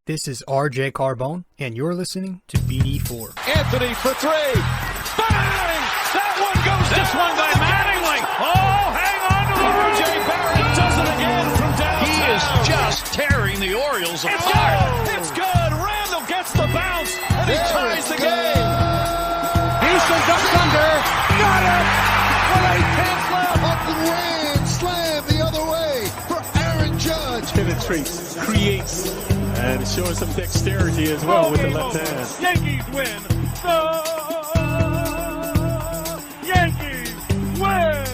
This is rjcarbone, and you're listening to BD4. Anthony for three. Bang! That one goes this down. One by Mattingly. Oh, hang on to the roof. RJ Barrett does it again from downtown. He is just tearing the Orioles apart. It's good. Randall gets the bounce, and he ties the game. Houston ducks under. Got it. With 8 left. A grand slam the other way for Aaron Judge. Penetrates, creates, and showing some dexterity as well with the left hand. Yankees win. The Yankees win.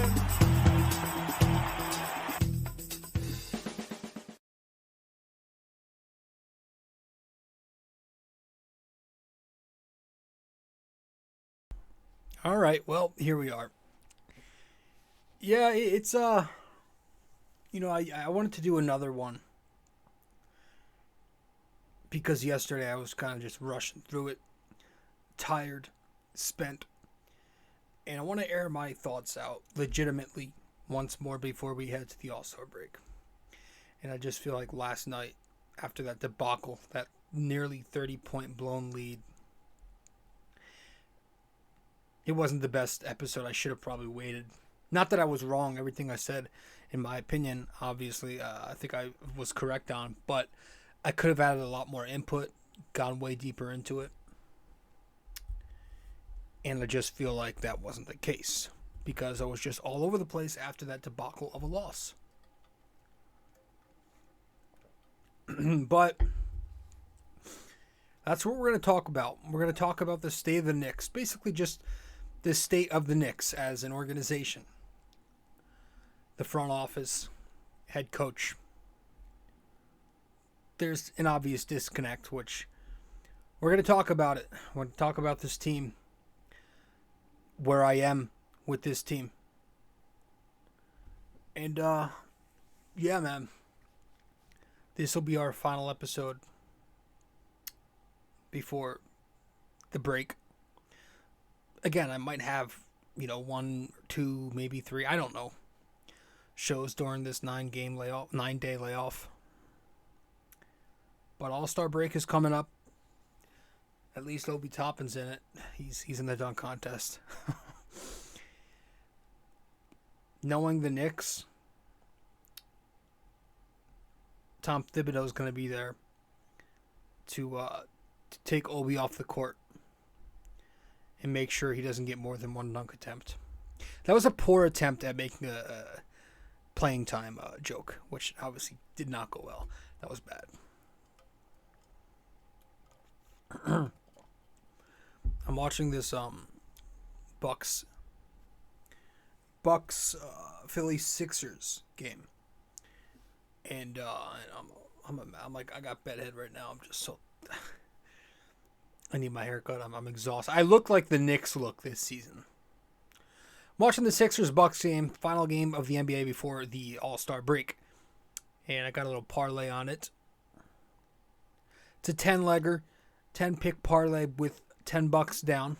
All right, well, here we are. Yeah, it's I wanted to do another one because yesterday I was kind of just rushing through it, tired, spent, and I want to air my thoughts out legitimately once more before we head to the All-Star break. And I just feel like last night, after that debacle, that nearly 30-point blown lead, it wasn't the best episode. I should have probably waited. Not that I was wrong. Everything I said, in my opinion, obviously, I think I was correct on. But I could have added a lot more input, gone way deeper into it. And I just feel like that wasn't the case. Because I was just all over the place after that debacle of a loss. But that's what we're going to talk about. We're going to talk about the state of the Knicks. Basically just the state of the Knicks as an organization. The front office, head coach. There's an obvious disconnect, which we're going to talk about it. We're going to talk about this team, where I am with this team. And, yeah, man. This will be our final episode before the break. Again, I might have, 1, 2, maybe 3, I don't know, shows during this 9-day layoff. But All-Star break is coming up. At least Obi Toppin's in it. He's in the dunk contest. Knowing the Knicks, Tom Thibodeau's going to be there to take Obi off the court and make sure he doesn't get more than one dunk attempt. That was a poor attempt at making a playing time joke, which obviously did not go well. That was bad. I'm watching this Bucks Philly Sixers game, and I'm like, I got bedhead right now. I'm just so I need my haircut. I'm exhausted. I look like the Knicks look this season. I'm watching the Sixers-Bucks game, final game of the NBA before the All-Star break. And I got a little parlay on it. It's a 10-legger, 10-pick parlay with $10 down.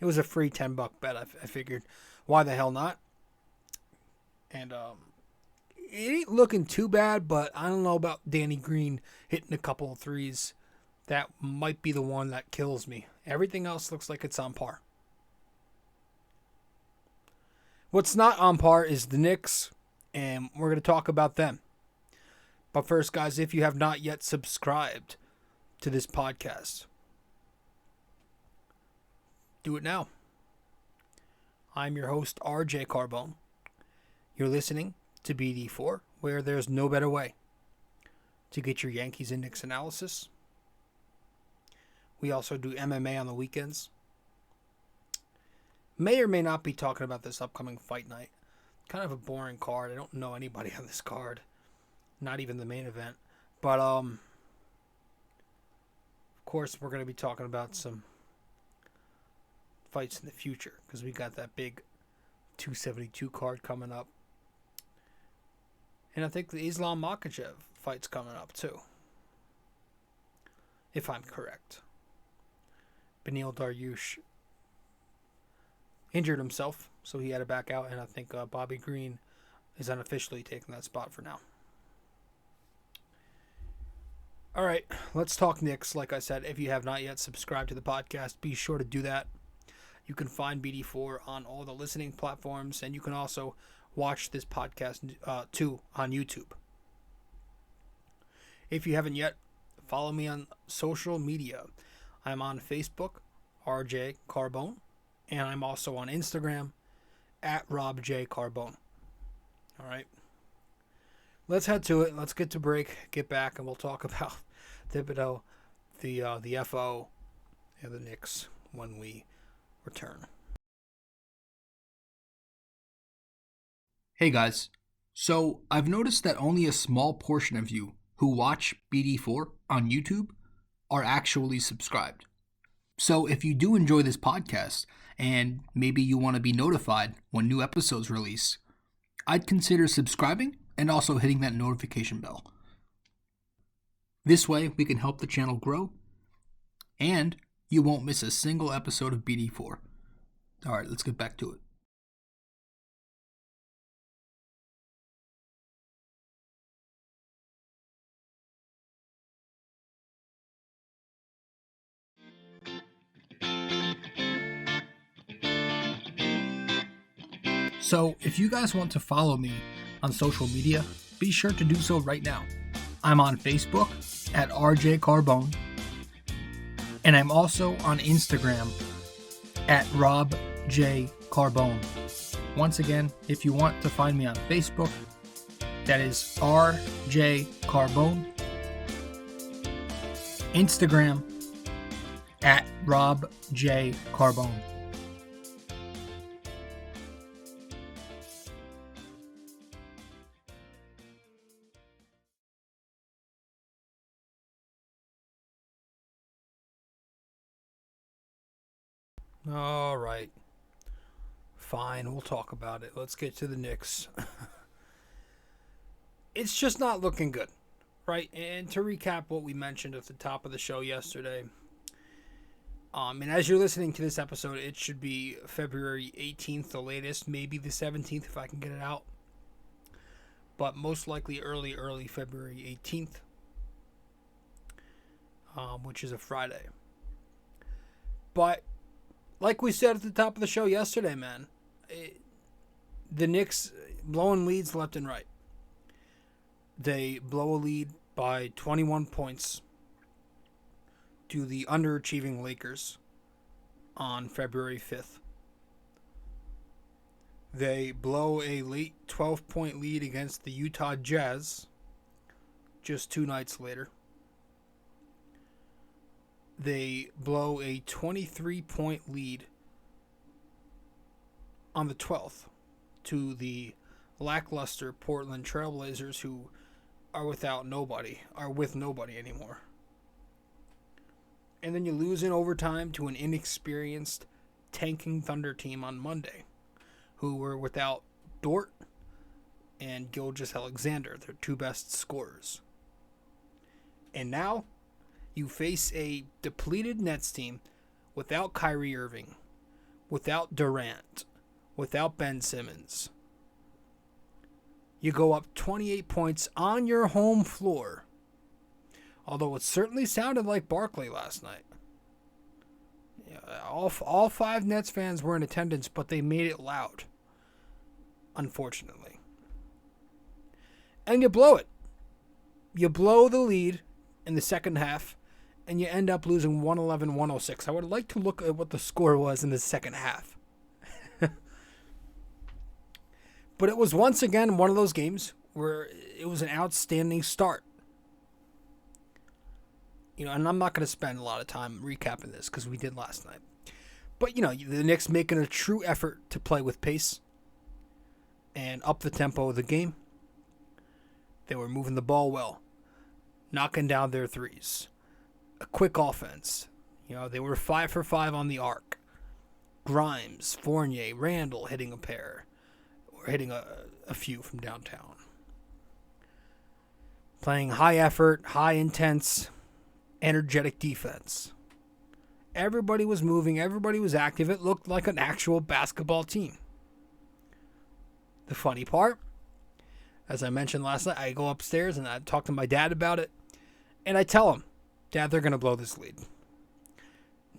It was a free $10 bet. I figured, why the hell not? And it ain't looking too bad, but I don't know about Danny Green hitting a couple of threes. That might be the one that kills me. Everything else looks like it's on par. What's not on par is the Knicks, and we're going to talk about them. But first, guys, if you have not yet subscribed to this podcast, do it now. I'm your host, RJ Carbone. You're listening to BD4, where there's no better way to get your Yankees and Knicks analysis. We also do MMA on the weekends. May or may not be talking about this upcoming fight night. Kind of a boring card. I don't know anybody on this card. Not even the main event. But, of course, we're going to be talking about some fights in the future. Because we got that big 272 card coming up. And I think the Islam Makhachev fight's coming up, too. If I'm correct. Beneil Dariush injured himself, so he had to back out, and I think Bobby Green is unofficially taking that spot for now. All right, let's talk Knicks. Like I said, if you have not yet subscribed to the podcast, be sure to do that. You can find BD4 on all the listening platforms, and you can also watch this podcast too on YouTube. If you haven't yet, follow me on social media. I'm on Facebook, rjcarbone, and I'm also on Instagram at rjcarbone. All right. Let's head to it. Let's get to break, get back, and we'll talk about Thibodeau, the FO, and the Knicks when we return. Hey guys, so I've noticed that only a small portion of you who watch BD4 on YouTube are actually subscribed. So if you do enjoy this podcast and maybe you want to be notified when new episodes release, I'd consider subscribing and also hitting that notification bell. This way we can help the channel grow and you won't miss a single episode of BD4. Alright, let's get back to it. So, if you guys want to follow me on social media, be sure to do so right now. I'm on Facebook at rjcarbone, and I'm also on Instagram at rjcarbone. Once again, if you want to find me on Facebook, that is rjcarbone. Instagram at robjcarbone. All right. Fine, we'll talk about it. Let's get to the Knicks. It's just not looking good, right? And to recap what we mentioned at the top of the show yesterday, and as you're listening to this episode, it should be February 18th, the latest, maybe the 17th if I can get it out. But most likely early February 18th, which is a Friday. But like we said at the top of the show yesterday, man, the Knicks blowing leads left and right. They blow a lead by 21 points to the underachieving Lakers on February 5th. They blow a late 12-point lead against the Utah Jazz just 2 nights later. They blow a 23-point lead on the 12th to the lackluster Portland Trailblazers, who are with nobody anymore. And then you lose in overtime to an inexperienced tanking Thunder team on Monday, who were without Dort and Gilgeous-Alexander, their 2 best scorers. And now you face a depleted Nets team without Kyrie Irving, without Durant, without Ben Simmons. You go up 28 points on your home floor, although it certainly sounded like Barkley last night. Yeah, all 5 Nets fans were in attendance, but they made it loud, unfortunately. And you blow it. You blow the lead in the second half, and you end up losing 111-106. I would like to look at what the score was in the second half. But it was once again one of those games where it was an outstanding start. And I'm not going to spend a lot of time recapping this because we did last night. But, the Knicks making a true effort to play with pace and up the tempo of the game. They were moving the ball well, knocking down their threes. A quick offense. They were 5 for 5 on the arc. Grimes, Fournier, Randall hitting a pair. Or hitting a few from downtown. Playing high effort, high intense, energetic defense. Everybody was moving. Everybody was active. It looked like an actual basketball team. The funny part, as I mentioned last night, I go upstairs and I talk to my dad about it. And I tell them that they're going to blow this lead.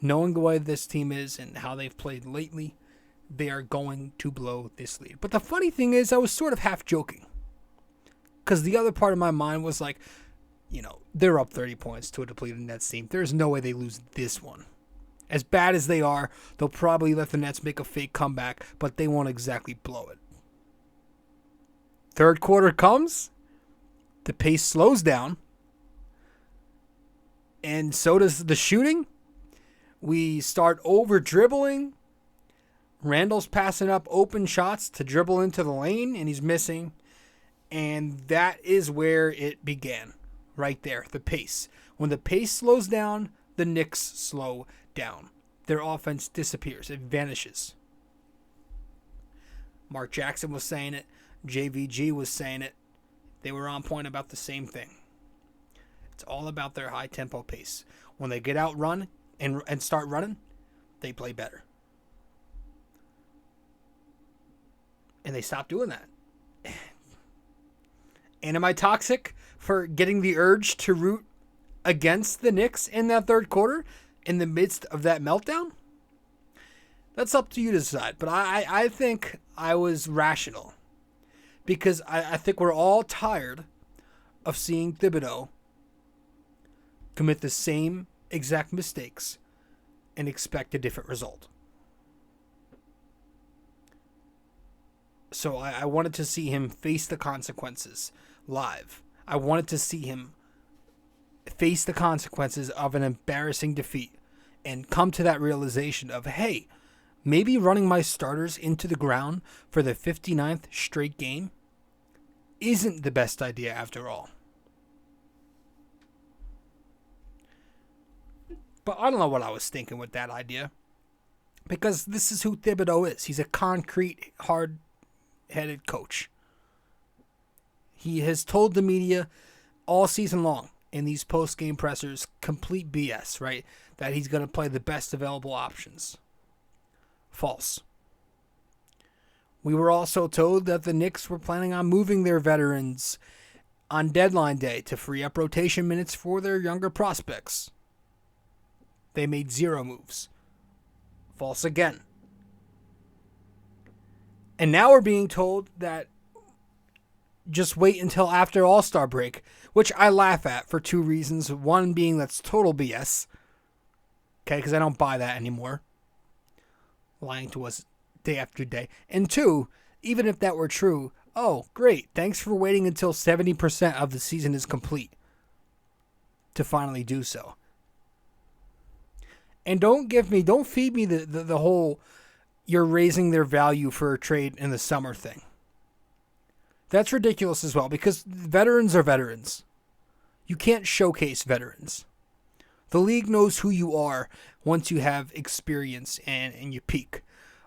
Knowing the way this team is and how they've played lately, they are going to blow this lead. But the funny thing is, I was sort of half joking. Because the other part of my mind was like, they're up 30 points to a depleted Nets team. There's no way they lose this one. As bad as they are, they'll probably let the Nets make a fake comeback, but they won't exactly blow it. Third quarter comes, the pace slows down, and so does the shooting. We start over-dribbling. Randall's passing up open shots to dribble into the lane, and he's missing. And that is where it began, right there, the pace. When the pace slows down, the Knicks slow down. Their offense disappears. It vanishes. Mark Jackson was saying it. JVG was saying it. They were on point about the same thing. It's all about their high-tempo pace. When they get out run and start running, they play better. And they stop doing that. And am I toxic for getting the urge to root against the Knicks in that third quarter in the midst of that meltdown? That's up to you to decide. But I think I was rational. Because I think we're all tired of seeing Thibodeau commit the same exact mistakes and expect a different result. So I wanted to see him face the consequences live. I wanted to see him face the consequences of an embarrassing defeat and come to that realization of, hey, maybe running my starters into the ground for the 59th straight game isn't the best idea after all. But I don't know what I was thinking with that idea. Because this is who Thibodeau is. He's a concrete, hard-headed coach. He has told the media all season long in these post-game pressers, complete BS, right? That he's going to play the best available options. False. We were also told that the Knicks were planning on moving their veterans on deadline day to free up rotation minutes for their younger prospects. They made 0 moves. False again. And now we're being told that just wait until after All-Star break, which I laugh at for 2 reasons. One being that's total BS. Okay, because I don't buy that anymore. Lying to us day after day. And 2, even if that were true, oh, great. Thanks for waiting until 70% of the season is complete to finally do so. And don't feed me the whole you're raising their value for a trade in the summer thing. That's ridiculous as well, because veterans are veterans. You can't showcase veterans. The league knows who you are once you have experience and you peak.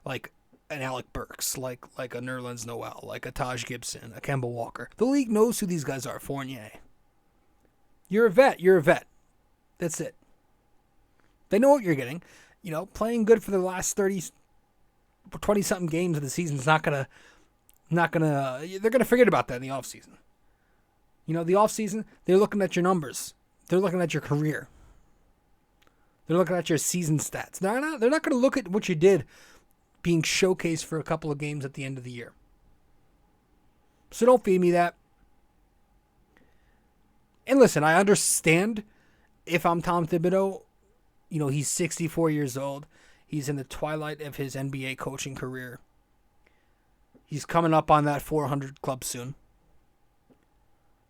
Like an Alec Burks, like a Nerlens Noel, like a Taj Gibson, a Kemba Walker. The league knows who these guys are. Fournier. You're a vet. That's it. They know what you're getting. Playing good for the last 20-something games of the season is not gonna, they're gonna forget about that in the offseason. The offseason, they're looking at your numbers. They're looking at your career. They're looking at your season stats. They're not gonna look at what you did being showcased for a couple of games at the end of the year. So don't feed me that. And listen, I understand if I'm Tom Thibodeau. He's 64 years old. He's in the twilight of his NBA coaching career. He's coming up on that 400 club soon.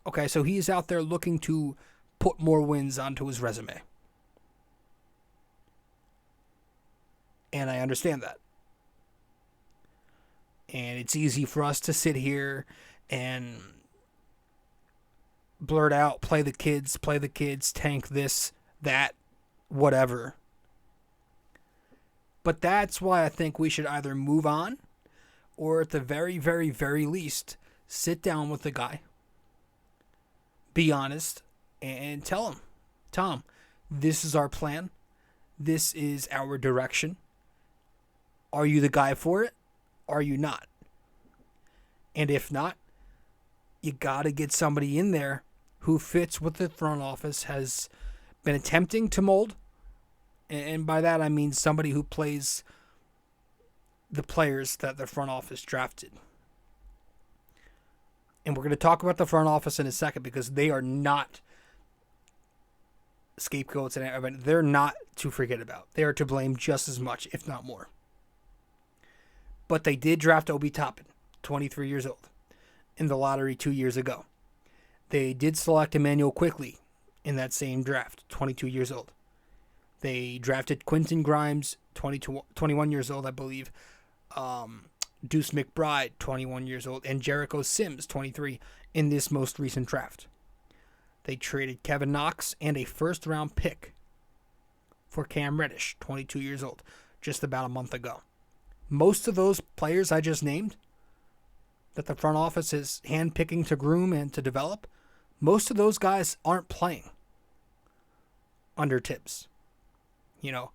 Okay, so he's out there looking to put more wins onto his resume. And I understand that. And it's easy for us to sit here and blurt out, play the kids, tank this, that, whatever. But that's why I think we should either move on or at the very, very, very least, sit down with the guy, be honest, and tell him, Tom, this is our plan. This is our direction. Are you the guy for it? Are you not? And if not, you got to get somebody in there who fits what the front office has been attempting to mold. And by that I mean somebody who plays the players that the front office drafted. And we're going to talk about the front office in a second because they are not scapegoats and they're not to forget about. They are to blame just as much, if not more. But they did draft Obi Toppin, 23 years old, in the lottery 2 years ago. They did select Emmanuel Quickley in that same draft, 22 years old. They drafted Quentin Grimes, 21 years old, I believe. Deuce McBride, 21 years old, and Jericho Sims, 23, in this most recent draft. They traded Kevin Knox and a first-round pick for Cam Reddish, 22 years old, just about a month ago. Most of those players I just named that the front office is handpicking to groom and to develop, most of those guys aren't playing under Tibbs. You know,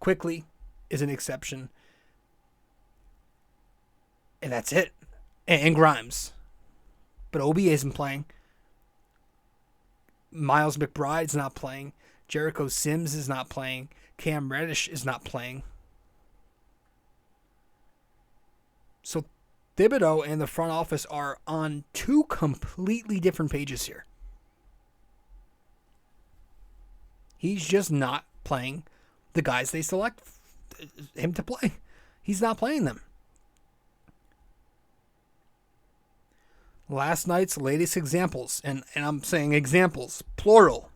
Quickley is an exception. And that's it. And Grimes. But Obi isn't playing. Miles McBride's not playing. Jericho Sims is not playing. Cam Reddish is not playing. So Thibodeau and the front office are on two completely different pages here. He's just not playing the guys they select him to play. He's not playing them. Last night's latest examples, and I'm saying examples, plural.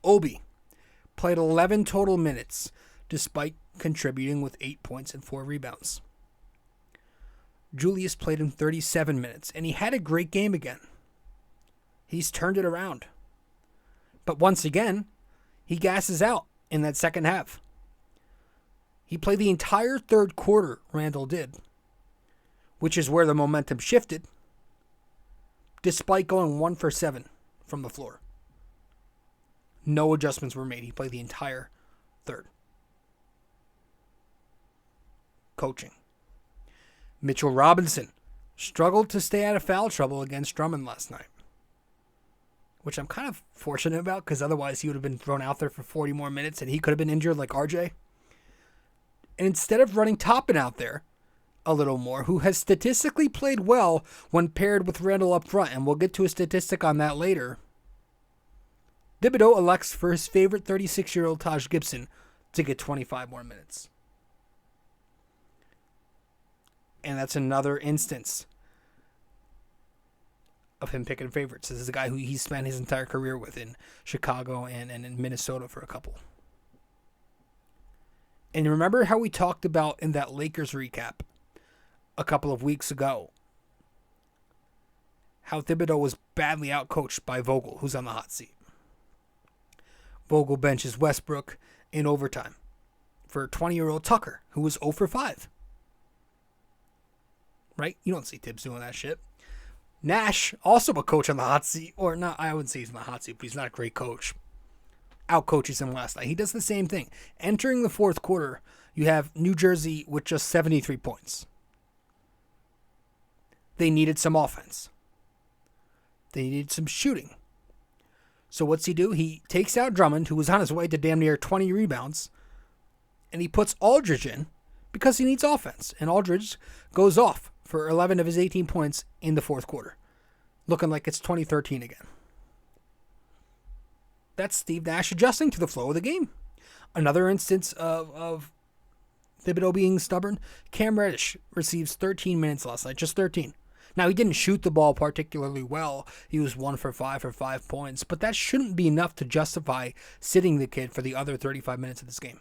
Obi played 11 total minutes despite contributing with 8 points and 4 rebounds. Julius played in 37 minutes, and he had a great game again. He's turned it around. But once again, he gasses out in that second half. He played the entire third quarter, Randall did, which is where the momentum shifted, despite going 1 for 7 from the floor. No adjustments were made. He played the entire third. Coaching. Mitchell Robinson struggled to stay out of foul trouble against Drummond last night, which I'm kind of fortunate about because otherwise he would have been thrown out there for 40 more minutes and he could have been injured like RJ. And instead of running Toppin out there a little more, who has statistically played well when paired with Randall up front, and we'll get to a statistic on that later, Thibodeau elects for his favorite 36-year-old Taj Gibson to get 25 more minutes. And that's another instance of him picking favorites. This is a guy who he spent his entire career with in Chicago and in Minnesota for a couple. And remember how we talked about in that Lakers recap a couple of weeks ago how Thibodeau was badly outcoached by Vogel, who's on the hot seat. Vogel benches Westbrook in overtime for 20-year-old Tucker, who was 0 for 5. Right? You don't see Tibbs doing that shit. Nash, also a coach on the hot seat, or not, I wouldn't say he's on the hot seat, but he's not a great coach. Outcoaches him last night. He does the same thing. Entering the fourth quarter, you have New Jersey with just 73 points. They needed some offense. They needed some shooting. So what's he do? He takes out Drummond, who was on his way to damn near 20 rebounds, and he puts Aldridge in because he needs offense. And Aldridge goes off for 11 of his 18 points in the fourth quarter, looking like it's 2013 again. That's Steve Nash adjusting to the flow of the game. Another instance of Thibodeau being stubborn. Cam Reddish receives 13 minutes last night, just 13. Now, he didn't shoot the ball particularly well. He was 1 for 5 for 5 points, but that shouldn't be enough to justify sitting the kid for the other 35 minutes of this game.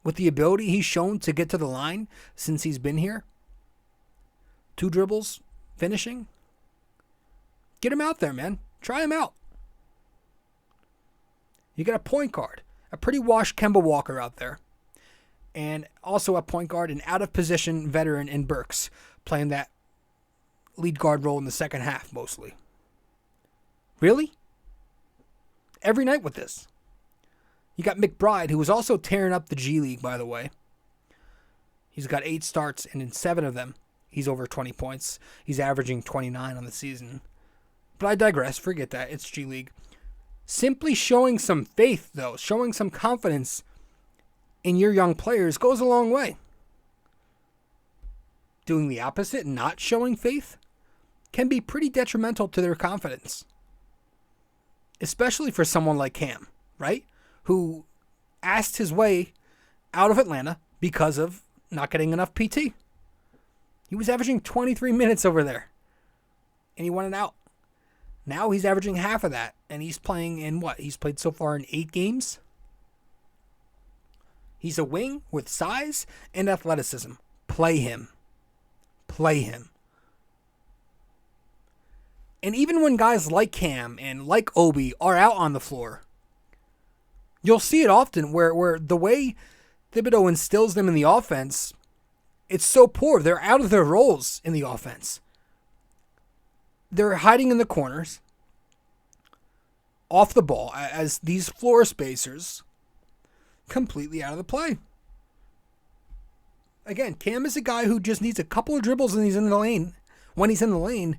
With the ability he's shown to get to the line since he's been here, 2 dribbles, finishing, get him out there, man. Try him out. You got a point guard, a pretty washed Kemba Walker out there, and also a point guard, an out-of-position veteran in Burks, playing that lead guard role in the second half mostly. Really? Every night with this. You got McBride, who was also tearing up the G League, by the way. He's got 8 starts, and in 7 of them, he's over 20 points. He's averaging 29 on the season. But I digress. Forget that. It's G League. Simply showing some faith, though, showing some confidence in your young players goes a long way. Doing the opposite, not showing faith, can be pretty detrimental to their confidence. Especially for someone like Cam, right? Who asked his way out of Atlanta because of not getting enough PT. He was averaging 23 minutes over there, and he wanted out. Now he's averaging half of that, and he's playing in what? He's played so far in 8 games. He's a wing with size and athleticism. Play him. Play him. And even when guys like Cam and like Obi are out on the floor, you'll see it often where the way Thibodeau instills them in the offense, it's so poor. They're out of their roles in the offense. They're hiding in the corners, off the ball, as these floor spacers, completely out of the play. Again, Cam is a guy who just needs a couple of dribbles and he's in the lane. When he's in the lane,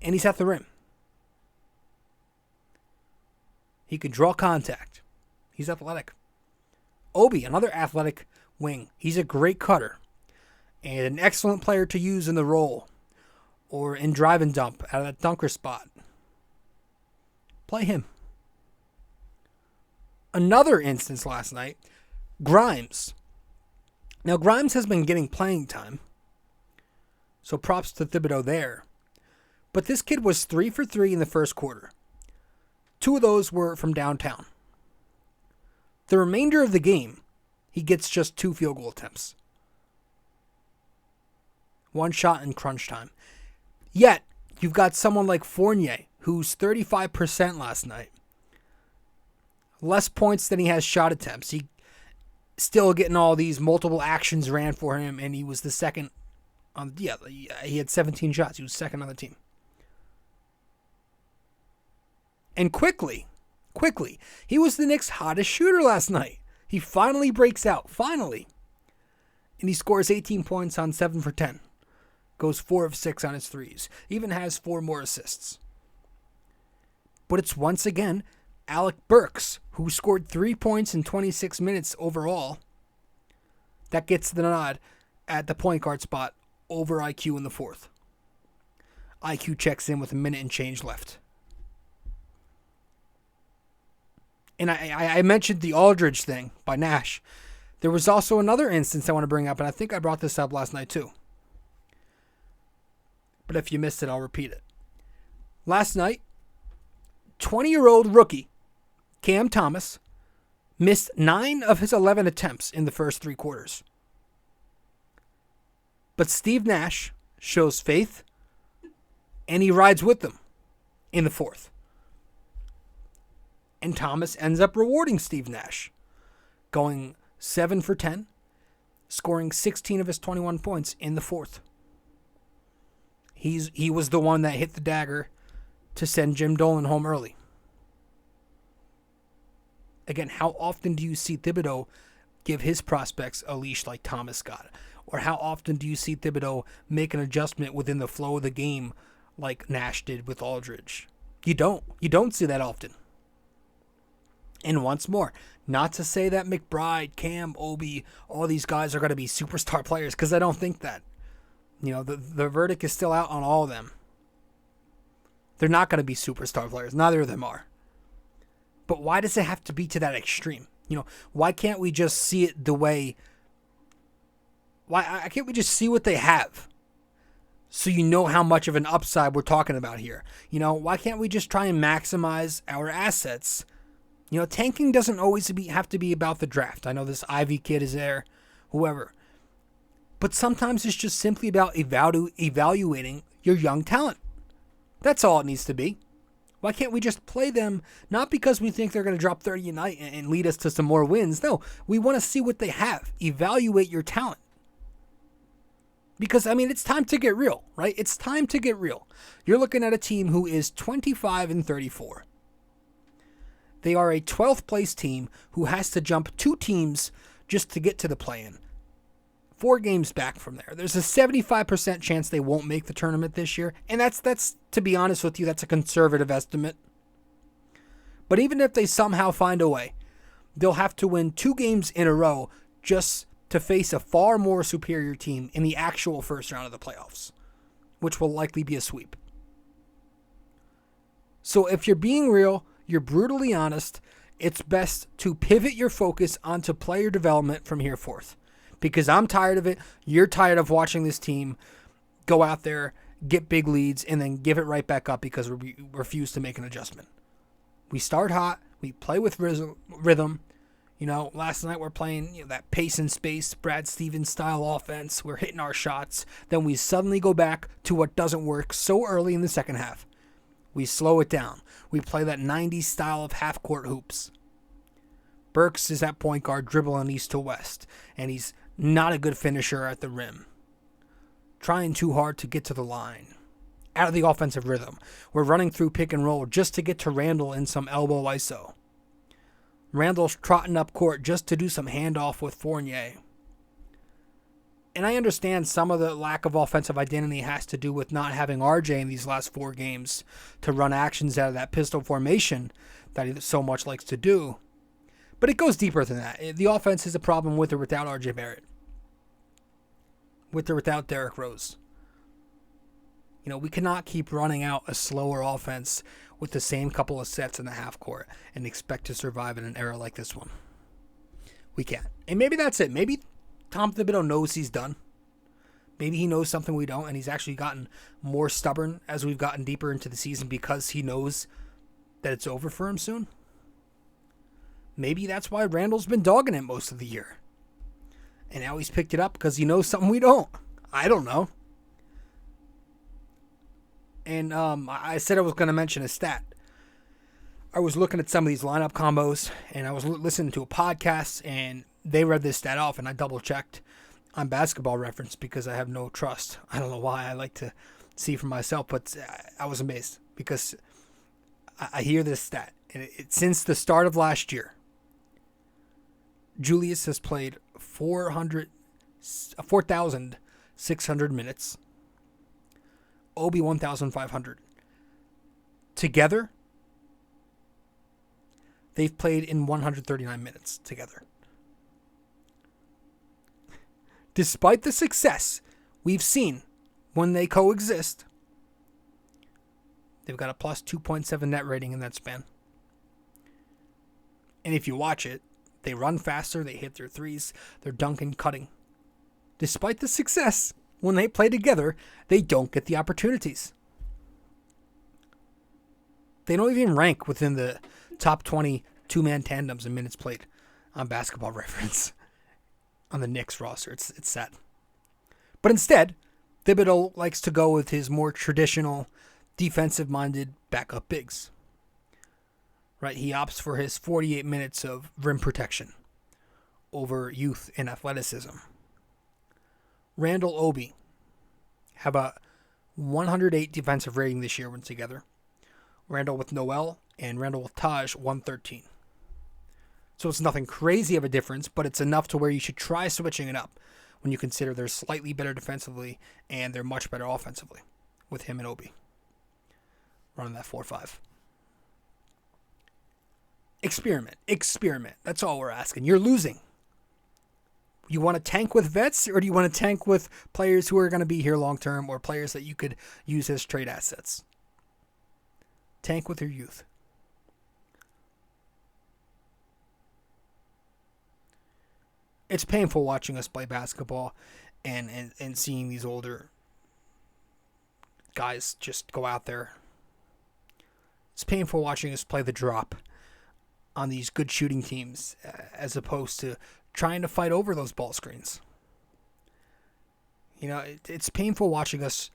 and he's at the rim. He could draw contact. He's athletic. Obi, another athletic wing. He's a great cutter and an excellent player to use in the roll or in drive and dump out of that dunker spot. Play him. Another instance last night, Grimes. Now, Grimes has been getting playing time, so props to Thibodeau there. But this kid was 3 for 3 in the first quarter. 2 of those were from downtown. The remainder of the game, he gets just 2 field goal attempts. 1 shot in crunch time. Yet, you've got someone like Fournier, who's 35% last night. Less points than he has shot attempts. He still getting all these multiple actions ran for him, and he was the second on. Yeah, he had 17 shots. He was second on the team. And quickly, he was the Knicks' hottest shooter last night. He finally breaks out. Finally. And he scores 18 points on 7 for 10. Goes 4 of 6 on his threes. Even has 4 more assists. But it's once again Alec Burks, who scored 3 points in 26 minutes overall, that gets the nod at the point guard spot over IQ in the fourth. IQ checks in with a minute and change left. And I mentioned the Aldridge thing by Nash. There was also another instance I want to bring up, and I think I brought this up last night too. But if you missed it, I'll repeat it. Last night, 20-year-old rookie Cam Thomas missed 9 of his 11 attempts in the first 3 quarters. But Steve Nash shows faith, and he rides with them in the fourth. And Thomas ends up rewarding Steve Nash, going 7 for 10, scoring 16 of his 21 points in the fourth. He was the one that hit the dagger to send Jim Dolan home early. Again, how often do you see Thibodeau give his prospects a leash like Thomas got? Or how often do you see Thibodeau make an adjustment within the flow of the game like Nash did with Aldridge? You don't. You don't see that often. And once more, not to say that McBride, Cam, Obi, all these guys are going to be superstar players, because I don't think that. You know, the verdict is still out on all of them. They're not going to be superstar players. Neither of them are. But why does it have to be to that extreme? You know, why can't we just see it the way... Why can't we just see what they have? So you know how much of an upside we're talking about here. You know, why can't we just try and maximize our assets? You know, tanking doesn't always have to be about the draft. I know this Ivy kid is there, whoever. But sometimes it's just simply about evaluating your young talent. That's all it needs to be. Why can't we just play them, not because we think they're going to drop 30 a night and lead us to some more wins? No, we want to see what they have. Evaluate your talent. Because, I mean, it's time to get real, right? It's time to get real. You're looking at a team who is 25-34. They are a 12th place team who has to jump 2 teams just to get to the play-in. 4 games back from there. There's a 75% chance they won't make the tournament this year. And that's to be honest with you, that's a conservative estimate. But even if they somehow find a way, they'll have to win 2 games in a row just to face a far more superior team in the actual first round of the playoffs, which will likely be a sweep. So if you're being real, you're brutally honest, it's best to pivot your focus onto player development from here forth. Because I'm tired of it. You're tired of watching this team go out there, get big leads, and then give it right back up because we refuse to make an adjustment. We start hot. We play with rhythm. Last night we're playing that pace and space, Brad Stevens style offense. We're hitting our shots. Then we suddenly go back to what doesn't work so early in the second half. We slow it down. We play that 90s style of half-court hoops. Burks is at point guard dribbling east to west, and he's not a good finisher at the rim. Trying too hard to get to the line. Out of the offensive rhythm. We're running through pick and roll just to get to Randall in some elbow ISO. Randall's trotting up court just to do some handoff with Fournier. And I understand some of the lack of offensive identity has to do with not having RJ in these last 4 games to run actions out of that pistol formation that he so much likes to do. But it goes deeper than that. The offense is a problem with or without RJ Barrett. With or without Derrick Rose. We cannot keep running out a slower offense with the same couple of sets in the half court and expect to survive in an era like this one. We can't. And maybe that's it. Maybe Tom Thibodeau knows he's done. Maybe he knows something we don't, and he's actually gotten more stubborn as we've gotten deeper into the season because he knows that it's over for him soon. Maybe that's why Randall's been dogging it most of the year. And now he's picked it up because he knows something we don't. I don't know. And I said I was going to mention a stat. I was looking at some of these lineup combos, and I was listening to a podcast, and they read this stat off, and I double-checked on Basketball Reference because I have no trust. I don't know why. I like to see for myself, but I was amazed because I hear this stat. And since the start of last year, Julius has played 4,600 minutes. Obi 1,500. Together, they've played in 139 minutes together. Despite the success we've seen when they coexist, they've got a plus 2.7 net rating in that span. And if you watch it, they run faster, they hit their threes, they're dunking, cutting. Despite the success, when they play together, they don't get the opportunities. They don't even rank within the top 20 two-man tandems in minutes played on Basketball Reference on the Knicks roster. It's sad. But instead, Thibodeau likes to go with his more traditional, defensive-minded backup bigs. Right? He opts for his 48 minutes of rim protection over youth and athleticism. Randall, Obi have a 108 defensive rating this year when together. Randall with Noel and Randall with Taj, 113. So it's nothing crazy of a difference, but it's enough to where you should try switching it up when you consider they're slightly better defensively and they're much better offensively with him and Obi running that 4-5. Experiment. That's all we're asking. You're losing. You want to tank with vets, or do you want to tank with players who are going to be here long term, or players that you could use as trade assets? Tank with your youth. It's painful watching us play basketball and seeing these older guys just go out there. It's painful watching us play the drop on these good shooting teams as opposed to trying to fight over those ball screens. It's painful watching us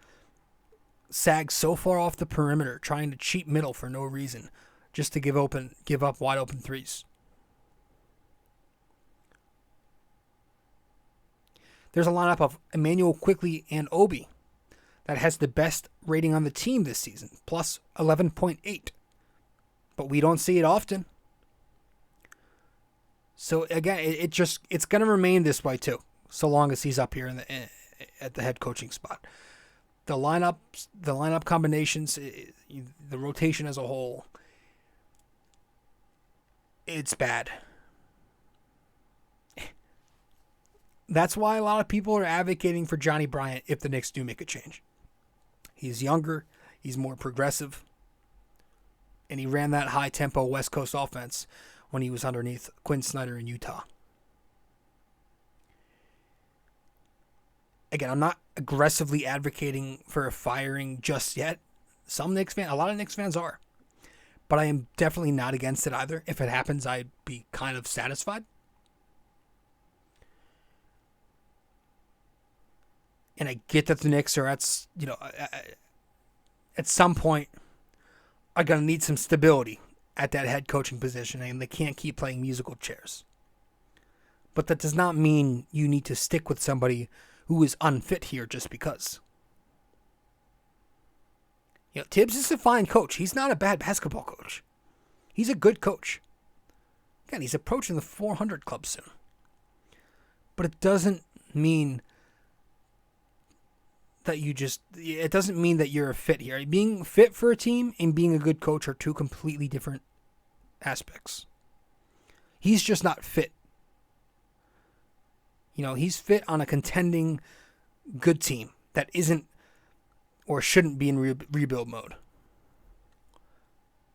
sag so far off the perimeter, trying to cheat middle for no reason, just to give up wide open threes. There's a lineup of Emmanuel Quickley and Obi that has the best rating on the team this season, plus 11.8. But we don't see it often. So again, it's going to remain this way too. so long as he's up here at the head coaching spot. The lineup combinations, the rotation as a whole, it's bad. That's why a lot of people are advocating for Johnny Bryant if the Knicks do make a change. He's younger, he's more progressive, and he ran that high-tempo West Coast offense when he was underneath Quinn Snyder in Utah. Again, I'm not aggressively advocating for a firing just yet. A lot of Knicks fans are. But I am definitely not against it either. If it happens, I'd be kind of satisfied. And I get that the Knicks are at some point are going to need some stability at that head coaching position, and they can't keep playing musical chairs. But that does not mean you need to stick with somebody who is unfit here just because. Tibbs is a fine coach. He's not a bad basketball coach. He's a good coach. Again, he's approaching the 400 club soon. But it doesn't mean that it doesn't mean that you're a fit here. Being fit for a team and being a good coach are two completely different aspects. He's just not fit. He's fit on a contending good team that isn't or shouldn't be in rebuild mode.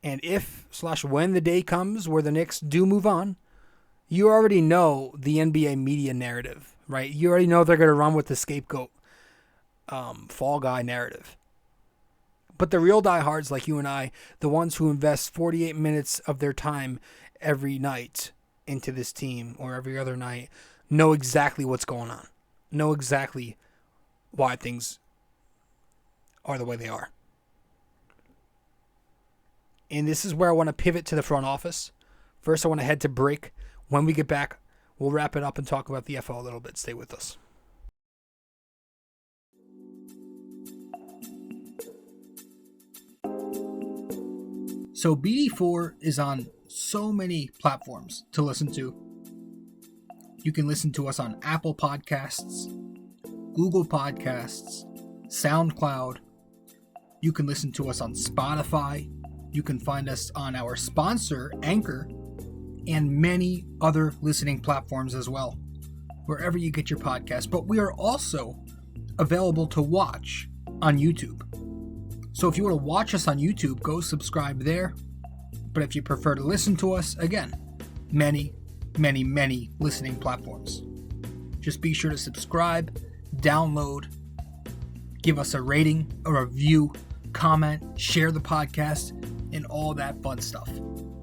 And when the day comes where the Knicks do move on, you already know the NBA media narrative, right? You already know they're going to run with the scapegoat fall guy narrative. But the real diehards like you and I, the ones who invest 48 minutes of their time every night into this team or every other night, know exactly what's going on. Know exactly why things are the way they are. And this is where I want to pivot to the front office. First, I want to head to break. When we get back, we'll wrap it up and talk about the FL a little bit. Stay with us. So BD4 is on so many platforms to listen to. You can listen to us on Apple Podcasts, Google Podcasts, SoundCloud. You can listen to us on Spotify. You can find us on our sponsor, Anchor, and many other listening platforms as well, wherever you get your podcast. But we are also available to watch on YouTube. So if you want to watch us on YouTube, go subscribe there. But if you prefer to listen to us, again, many listening platforms. Just be sure to subscribe, download, give us a rating, a review, comment, share the podcast, and all that fun stuff.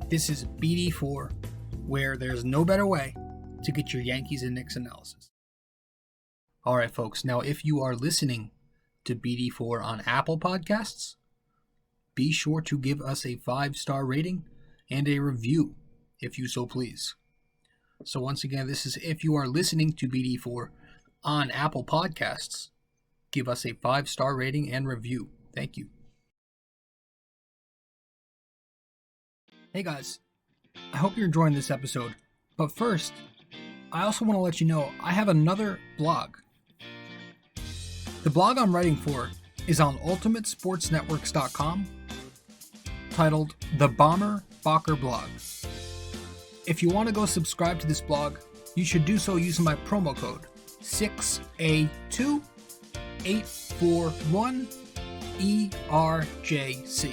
This is BD4, where there's no better way to get your Yankees and Knicks analysis. All right, folks. Now, if you are listening to BD4 on Apple Podcasts, be sure to give us a 5-star rating and a review, if you so please. So once again, this is if you are listening to BD4 on Apple Podcasts, give us a 5-star rating and review. Thank you. Hey guys, I hope you're enjoying this episode. But first, I also want to let you know I have another blog. The blog I'm writing for is on ultimatesportsnetworks.com, titled The Bomber Bacher Blog. If you want to go subscribe to this blog, you should do so using my promo code 6A2841ERJC.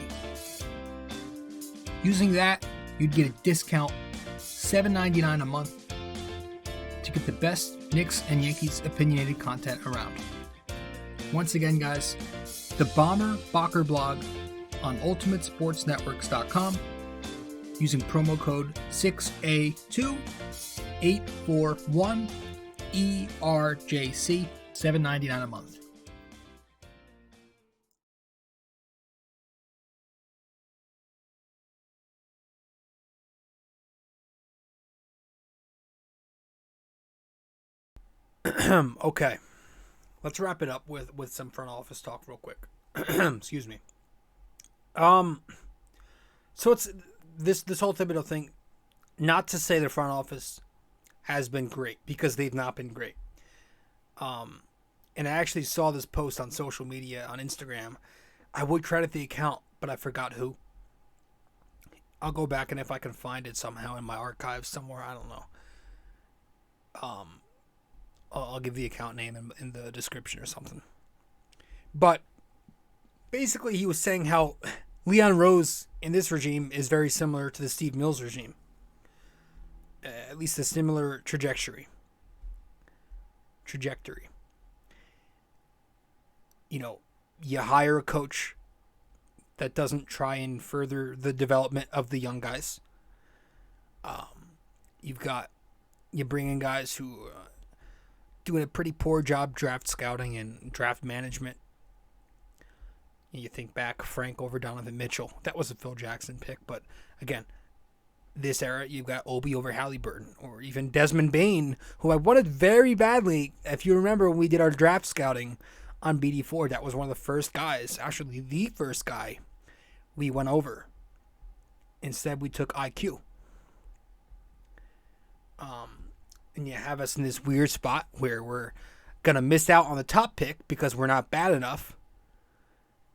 Using that, you'd get a discount, $7.99 a month, to get the best Knicks and Yankees opinionated content around. Once again, guys, the Bomber Bacher blog on ultimatesportsnetworks.com using promo code 6A2841ERJC, $7.99 a month. Okay, let's wrap it up with some front office talk real quick. Excuse me. So it's this whole Thibodeau thing. Not to say the front office has been great, because they've not been great. And I actually saw this post on social media on Instagram. I would credit the account, but I forgot who. I'll go back, and if I can find it somehow in my archives somewhere, I don't know. I'll give the account name in the description or something. But basically, he was saying how Leon Rose in this regime is very similar to the Steve Mills regime. At least a similar trajectory. You know, you hire a coach that doesn't try and further the development of the young guys. You bring in guys who doing a pretty poor job draft scouting and draft management. You think back, Frank over Donovan Mitchell. That was a Phil Jackson pick, but again, this era, you've got Obi over Halliburton, or even Desmond Bane, who I wanted very badly. If you remember when we did our draft scouting on BD4, that was one of the first guys, actually the first guy we went over. Instead, we took IQ. And you have us in this weird spot where we're going to miss out on the top pick because we're not bad enough.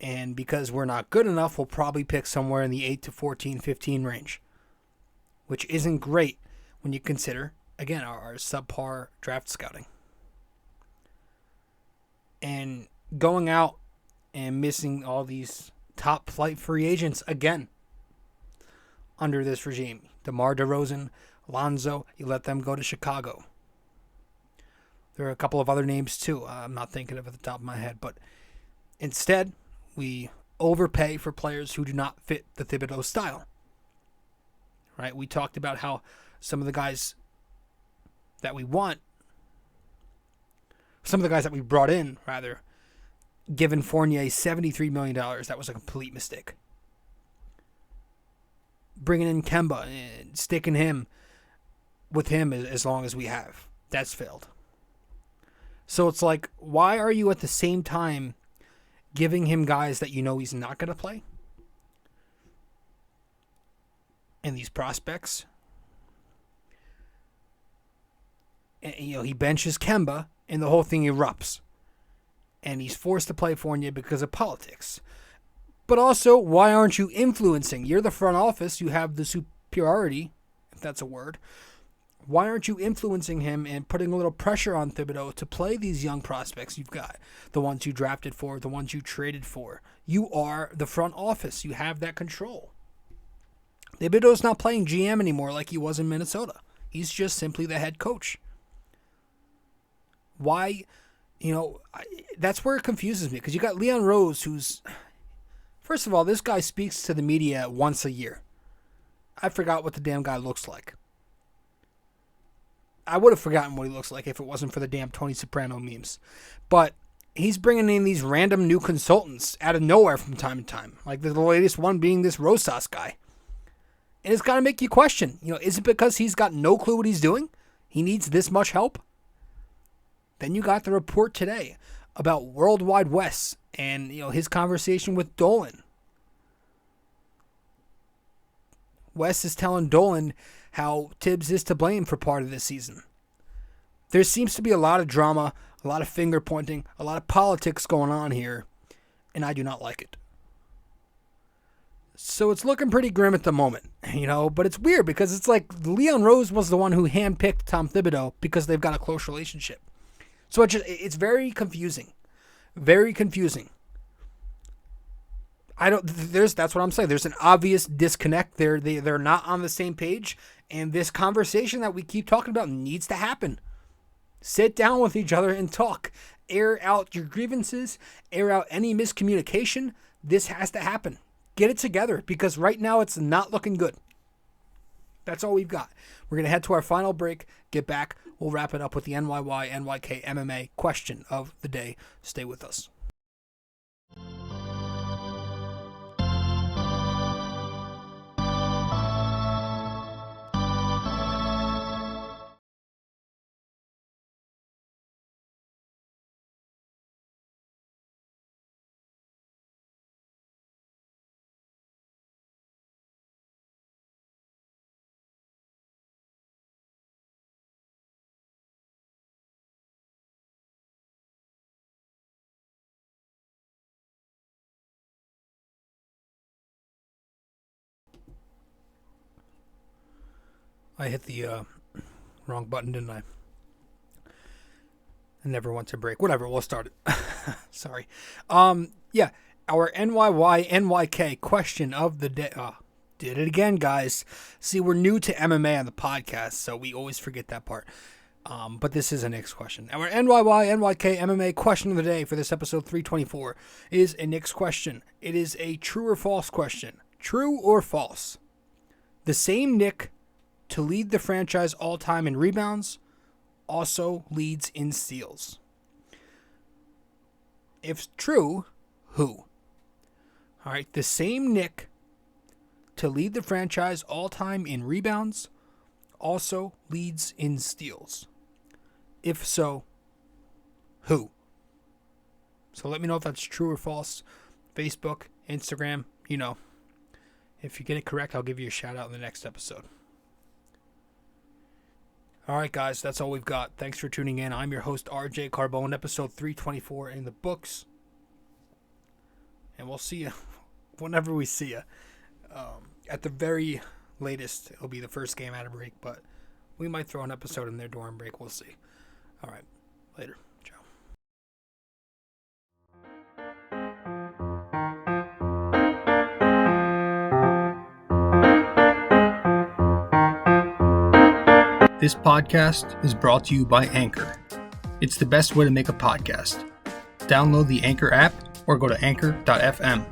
And because we're not good enough, we'll probably pick somewhere in the 8 to 14, 15 range. Which isn't great when you consider, again, our subpar draft scouting. And going out and missing all these top flight free agents again under this regime. DeMar DeRozan, Lonzo, you let them go to Chicago. There are a couple of other names too. I'm not thinking of it at the top of my head, but instead, we overpay for players who do not fit the Thibodeau style. Right? We talked about how some of the guys that we brought in, rather, given Fournier $73 million, that was a complete mistake. Bringing in Kemba and sticking him with him as long as we have, that's failed. So it's like, why are you at the same time giving him guys that you know he's not going to play? And these prospects. And, he benches Kemba and the whole thing erupts. And he's forced to play Fournier because of politics. But also, why aren't you influencing? You're the front office. You have the superiority, if that's a word. Why aren't you influencing him and putting a little pressure on Thibodeau to play these young prospects you've got? The ones you drafted for, the ones you traded for. You are the front office. You have that control. Thibodeau's not playing GM anymore like he was in Minnesota. He's just simply the head coach. Why? That's where it confuses me. Because you got Leon Rose, who's... First of all, this guy speaks to the media once a year. I forgot what the damn guy looks like. I would have forgotten what he looks like if it wasn't for the damn Tony Soprano memes. But he's bringing in these random new consultants out of nowhere from time to time. Like the latest one being this Rosas guy. And it's got to make you question, is it because he's got no clue what he's doing? He needs this much help? Then you got the report today about Worldwide Wes and, his conversation with Dolan. Wes is telling Dolan how Tibbs is to blame for part of this season. There seems to be a lot of drama, a lot of finger pointing, a lot of politics going on here, and I do not like it. So it's looking pretty grim at the moment, but it's weird because it's like Leon Rose was the one who handpicked Tom Thibodeau because they've got a close relationship. So it's very confusing. Very confusing. That's what I'm saying. There's an obvious disconnect there. They're not on the same page, and this conversation that we keep talking about needs to happen. Sit down with each other and talk. Air out your grievances, air out any miscommunication. This has to happen. Get it together because right now it's not looking good. That's all we've got. We're going to head to our final break, get back. We'll wrap it up with the NYY-NYK-MMA question of the day. Stay with us. I hit the wrong button, didn't I? I never want to break. Whatever, we'll start it. Sorry. Yeah, our NYY-NYK question of the day. Did it again, guys. See, we're new to MMA on the podcast, so we always forget that part. But this is a Knicks question. Our NYY-NYK-MMA question of the day for this episode 324 is a Knicks question. It is a true or false question. True or false? The same Knick to lead the franchise all-time in rebounds also leads in steals. If true, who? All right, the same Knick to lead the franchise all-time in rebounds also leads in steals. If so, who? So let me know if that's true or false. Facebook, Instagram, you know. If you get it correct, I'll give you a shout out in the next episode. All right, guys, that's all we've got. Thanks for tuning in. I'm your host, rjcarbone, episode 324 in the books. And we'll see you whenever we see you. At the very latest, it'll be the first game out of break, but we might throw an episode in there during break. We'll see. All right, later. Ciao. This podcast is brought to you by Anchor. It's the best way to make a podcast. Download the Anchor app or go to anchor.fm.